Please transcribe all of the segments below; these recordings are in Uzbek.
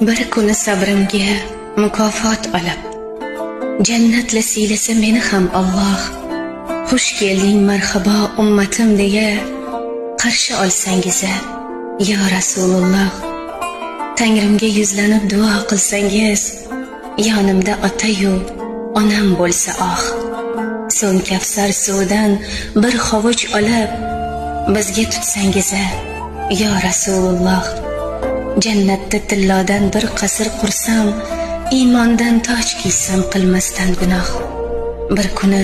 Bir kuni sabrimga mukofot olib, jannatla siylasa meni ham Alloh. Xush kelding marhabo ummatim deya qarshi olsangiz ya Rasululloh. Tangrimga yuzlanib duo qilsangiz, yonimda ota-yu onam bo'lsa so'ng Kavsar suvidan bir hovuch olib bizga tutsangiz ya Rasululloh. Jannatda tillodan bir qasr qursam, iymondan toj kiysam qilmasdan gunoh. Bir kuni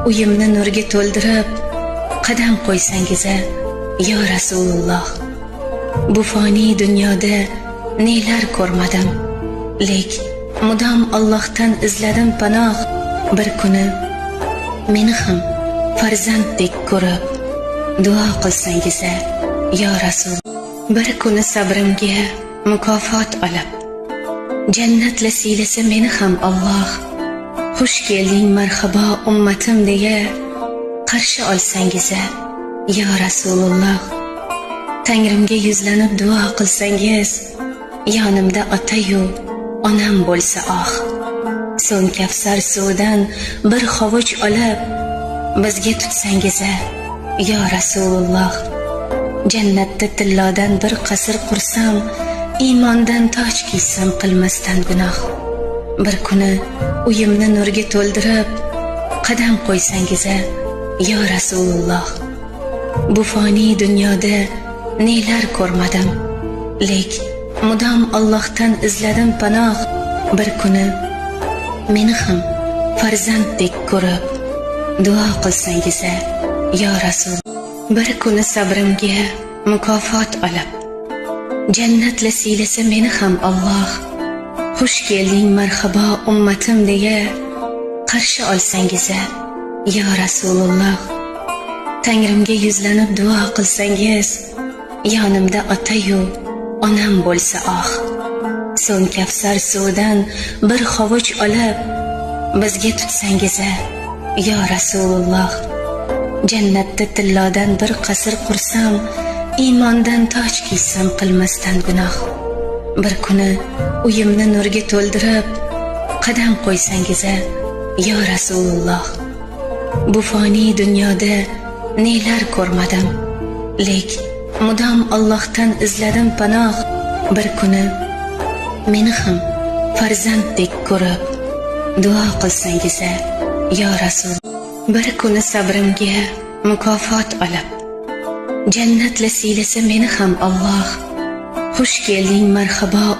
uyimni nurga to'ldirib qadam qo'ysangiz ya Rasululloh. Bu foni dunyoda nelar ko'rmadim, lek mudom Allohdan izladim panoh. Bir kuni meni ham farzanddek ko'rib duo qilsangiz ya Rasul. Bir kuni sabrimga mukofot olib, jannatla siylasa meni ham Alloh. Xush kelding marhabo ummatim deya qarshi olsangiz ya Rasululloh. Tangrimga yuzlanib duo qilsangiz, yonimda ota-yu onam bo'lsa so'ng Kavsar suvidan bir hovuch olib bizga tutsangiz ya Rasululloh. Jannatda tillodan bir qasr qursam, iymondan toj kiysam qilmasdan gunoh. Bir kuni uyimni nurga to'ldirib qadam qo'ysangiz ya Rasululloh. Bu foni dunyoda nelar ko'rmadim, lek mudom Allohdan izladim panoh. Bir kuni meni ham farzanddek ko'rib duo qilsangiz ya Rasul. Bir kuni sabrimga mukofot olib, jannatla siylasa meni ham Alloh. Xush kelding marhabo ummatim deya qarshi olsangiz ya Rasululloh. Tangrimga yuzlanib duo qilsangiz, yonimda ota-yu onam bo'lsa so'ng Kavsar suvidan bir hovuch olib bizga tutsangiz ya Rasululloh. Jannatda tillodan bir qasr qursam, iymondan toj kiysam qilmasdan gunoh. Bir kuni uyimni nurga to'ldirib qadam qo'ysangiz ya Rasululloh. Bu foni dunyoda nelar ko'rmadim, lek mudom Allohdan izladim panoh. Bir kuni meni ham farzanddek ko'rib duo qilsangiz ya Rasul. Bir kuni sabrimga mukofot olib, jannatla siylasa meni ham Alloh. Xush kelding marhabo